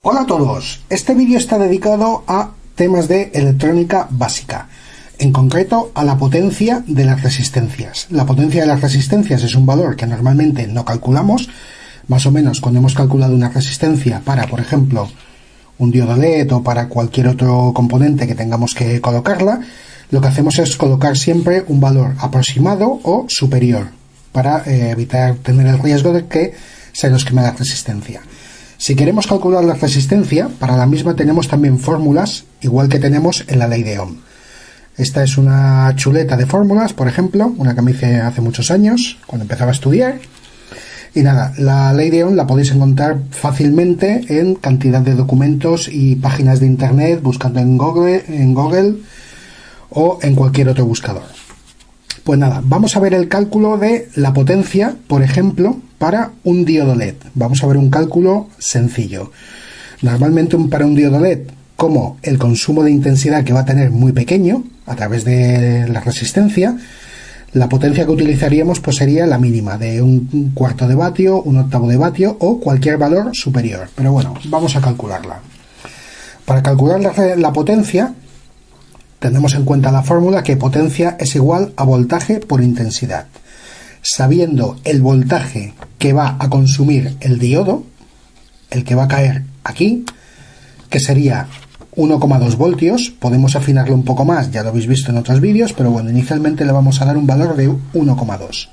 Hola a todos, este vídeo está dedicado a temas de electrónica básica, en concreto a la potencia de las resistencias. La potencia de las resistencias es un valor que normalmente no calculamos, más o menos cuando hemos calculado una resistencia para, por ejemplo, un diodo LED o para cualquier otro componente que tengamos que colocarla, lo que hacemos es colocar siempre un valor aproximado o superior, para evitar tener el riesgo de que se nos queme la resistencia. Si queremos calcular la resistencia, para la misma tenemos también fórmulas, igual que tenemos en la ley de Ohm. Esta es una chuleta de fórmulas, por ejemplo, una que me hice hace muchos años, cuando empezaba a estudiar. Y nada, la ley de Ohm la podéis encontrar fácilmente en cantidad de documentos y páginas de internet, buscando en Google o en cualquier otro buscador. Pues nada, vamos a ver el cálculo de la potencia, por ejemplo, para un diodo LED. Vamos a ver un cálculo sencillo. Normalmente para un diodo LED, como el consumo de intensidad que va a tener muy pequeño, a través de la resistencia, la potencia que utilizaríamos pues sería la mínima, de un cuarto de vatio, un octavo de vatio o cualquier valor superior. Pero bueno, vamos a calcularla. Para calcular la potencia, tenemos en cuenta la fórmula que potencia es igual a voltaje por intensidad. Sabiendo el voltaje que va a consumir el diodo, el que va a caer aquí, que sería 1,2 voltios, podemos afinarlo un poco más, ya lo habéis visto en otros vídeos, pero bueno, inicialmente le vamos a dar un valor de 1,2.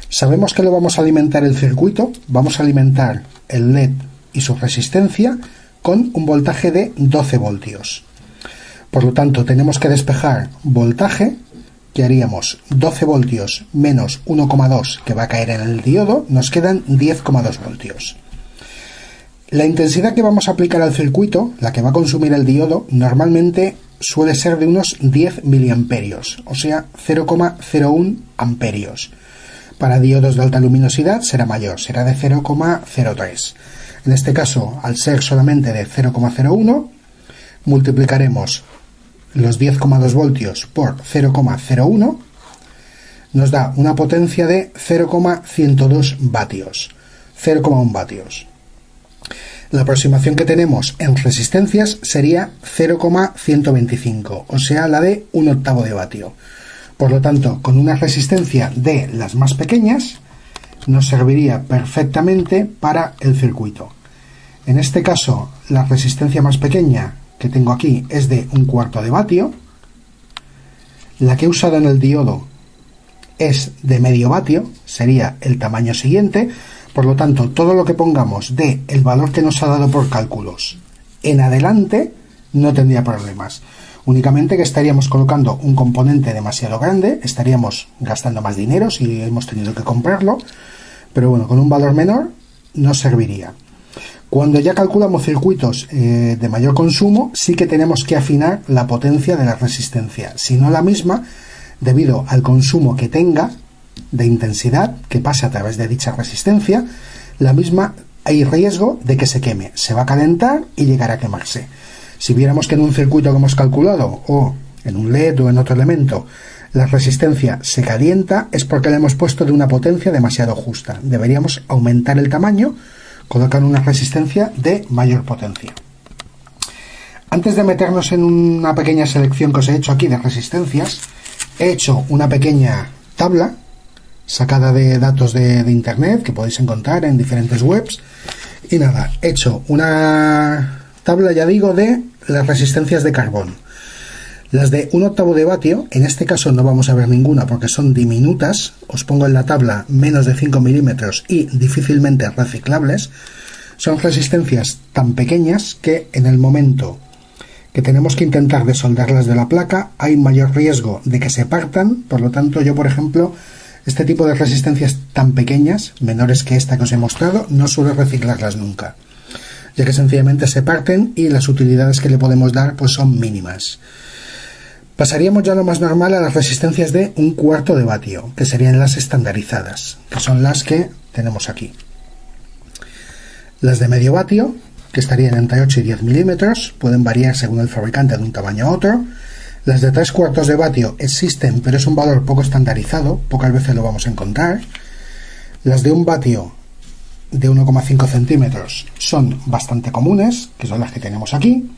Sabemos que lo vamos a alimentar el circuito, vamos a alimentar el LED y su resistencia con un voltaje de 12 voltios. Por lo tanto, tenemos que despejar voltaje, que haríamos 12 voltios menos 1,2 que va a caer en el diodo, nos quedan 10,2 voltios. La intensidad que vamos a aplicar al circuito, la que va a consumir el diodo, normalmente suele ser de unos 10 miliamperios, o sea, 0,01 amperios. Para diodos de alta luminosidad será mayor, será de 0,03. En este caso, al ser solamente de 0,01, multiplicaremos los 10,2 voltios por 0,01, nos da una potencia de 0,102 vatios, 0,1 vatios. La aproximación que tenemos en resistencias sería 0,125, o sea, la de un octavo de vatio. Por lo tanto, con una resistencia de las más pequeñas, nos serviría perfectamente para el circuito. En este caso, la resistencia más pequeña que tengo aquí es de un cuarto de vatio. La que he usado en el diodo es de medio vatio, sería el tamaño siguiente. Por lo tanto, todo lo que pongamos de el valor que nos ha dado por cálculos en adelante no tendría problemas. Únicamente que estaríamos colocando un componente demasiado grande, estaríamos gastando más dinero si hemos tenido que comprarlo, pero bueno, con un valor menor nos serviría. Cuando ya calculamos circuitos de mayor consumo, sí que tenemos que afinar la potencia de la resistencia, si no la misma, debido al consumo que tenga de intensidad que pase a través de dicha resistencia, la misma hay riesgo de que se queme, se va a calentar y llegará a quemarse. Si viéramos que en un circuito que hemos calculado o en un LED o en otro elemento la resistencia se calienta, es porque le hemos puesto de una potencia demasiado justa. Deberíamos aumentar el tamaño, colocar una resistencia de mayor potencia. Antes de meternos en una pequeña selección que os he hecho aquí de resistencias, he hecho una pequeña tabla sacada de datos de internet que podéis encontrar en diferentes webs. Y nada, he hecho una tabla, ya digo, de las resistencias de carbón. Las de un octavo de vatio, en este caso no vamos a ver ninguna porque son diminutas, os pongo en la tabla menos de 5 milímetros y difícilmente reciclables. Son resistencias tan pequeñas que en el momento que tenemos que intentar desoldarlas de la placa hay mayor riesgo de que se partan. Por lo tanto, yo por ejemplo, este tipo de resistencias tan pequeñas, menores que esta que os he mostrado, no suelo reciclarlas nunca, ya que sencillamente se parten y las utilidades que le podemos dar pues son mínimas. Pasaríamos ya lo más normal a las resistencias de un cuarto de vatio, que serían las estandarizadas, que son las que tenemos aquí. Las de medio vatio, que estarían entre 8 y 10 milímetros, pueden variar según el fabricante de un tamaño a otro. Las de 3 cuartos de vatio existen, pero es un valor poco estandarizado, pocas veces lo vamos a encontrar. Las de 1 vatio de 1,5 centímetros son bastante comunes, que son las que tenemos aquí.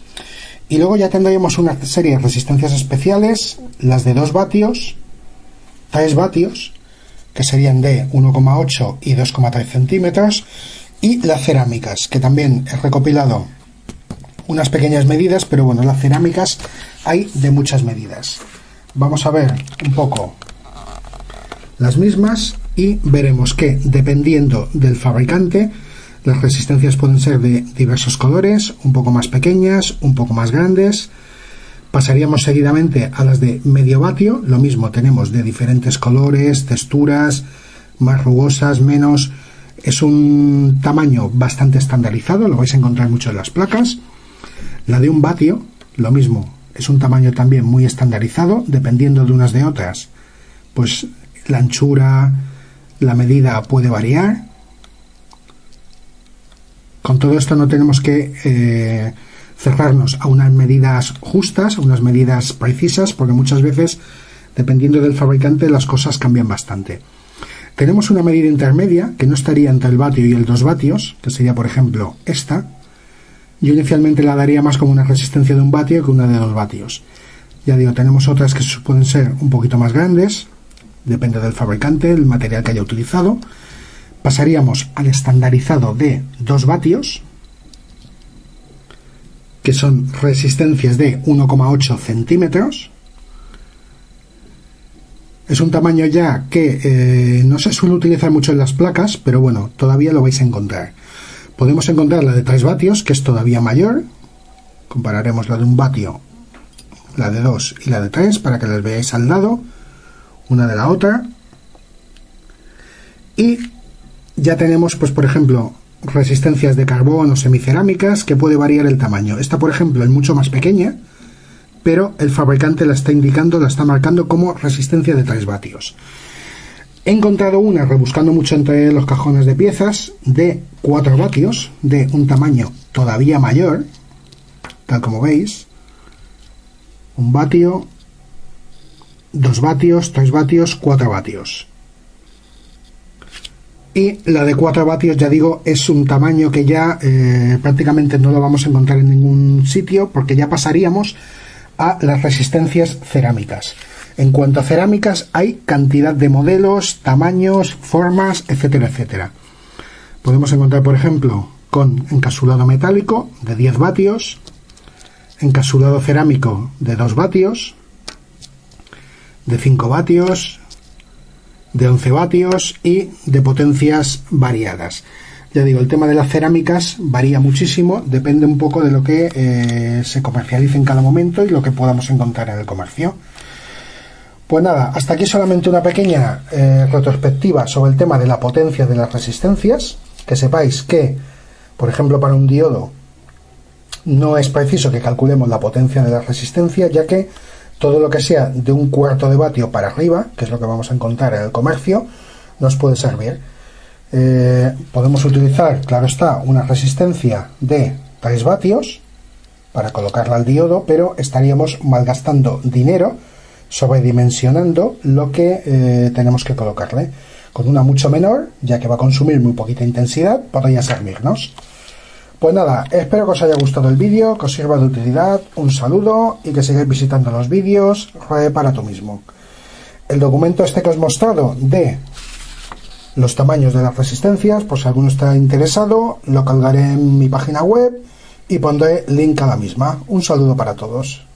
Y luego ya tendríamos una serie de resistencias especiales, las de 2 vatios, 3 vatios, que serían de 1,8 y 2,3 centímetros, y las cerámicas, que también he recopilado unas pequeñas medidas, pero bueno, las cerámicas hay de muchas medidas. Vamos a ver un poco las mismas y veremos que dependiendo del fabricante las resistencias pueden ser de diversos colores, un poco más pequeñas, un poco más grandes. Pasaríamos seguidamente a las de medio vatio, lo mismo tenemos de diferentes colores, texturas, más rugosas, menos. Es un tamaño bastante estandarizado, lo vais a encontrar mucho en las placas. La de 1 vatio, lo mismo, es un tamaño también muy estandarizado, dependiendo de unas de otras, pues la anchura, la medida puede variar. Con todo esto no tenemos que cerrarnos a unas medidas justas, a unas medidas precisas, porque muchas veces, dependiendo del fabricante, las cosas cambian bastante. Tenemos una medida intermedia, que no estaría entre el vatio y el 2 vatios, que sería, por ejemplo, esta. Yo inicialmente la daría más como una resistencia de 1 vatio que una de 2 vatios. Ya digo, tenemos otras que pueden ser un poquito más grandes, depende del fabricante, el material que haya utilizado. Pasaríamos al estandarizado de 2 vatios, que son resistencias de 1,8 centímetros. Es un tamaño ya que no se suele utilizar mucho en las placas, pero bueno, todavía lo vais a encontrar. Podemos encontrar la de 3 vatios, que es todavía mayor. Compararemos la de 1 vatio, la de 2 y la de 3 para que las veáis al lado, una de la otra. Y ya tenemos, pues por ejemplo, resistencias de carbón o semicerámicas, que puede variar el tamaño. Esta, por ejemplo, es mucho más pequeña, pero el fabricante la está indicando, la está marcando como resistencia de 3 vatios. He encontrado una, rebuscando mucho entre los cajones de piezas, de 4 vatios, de un tamaño todavía mayor, tal como veis. 1 vatio, 2 vatios, 3 vatios, 4 vatios. Y la de 4 vatios, ya digo, es un tamaño que ya prácticamente no lo vamos a encontrar en ningún sitio, porque ya pasaríamos a las resistencias cerámicas. En cuanto a cerámicas, hay cantidad de modelos, tamaños, formas, etcétera, etcétera. Podemos encontrar, por ejemplo, con encapsulado metálico de 10 vatios, encapsulado cerámico de 2 vatios, de 5 vatios, de 11 vatios y de potencias variadas. Ya digo, el tema de las cerámicas varía muchísimo, depende un poco de lo que se comercialice en cada momento y lo que podamos encontrar en el comercio. Pues nada, hasta aquí solamente una pequeña retrospectiva sobre el tema de la potencia de las resistencias. Que sepáis que, por ejemplo, para un diodo no es preciso que calculemos la potencia de la resistencia, ya que todo lo que sea de 1/4 de vatio para arriba, que es lo que vamos a encontrar en el comercio, nos puede servir. Podemos utilizar, claro está, una resistencia de 3 vatios para colocarla al diodo, pero estaríamos malgastando dinero, sobredimensionando lo que tenemos que colocarle. Con una mucho menor, ya que va a consumir muy poquita intensidad, podría servirnos. Pues nada, espero que os haya gustado el vídeo, que os sirva de utilidad, un saludo y que sigáis visitando los vídeos para tú mismo. El documento este que os he mostrado de los tamaños de las resistencias, por si alguno está interesado, lo colgaré en mi página web y pondré link a la misma. Un saludo para todos.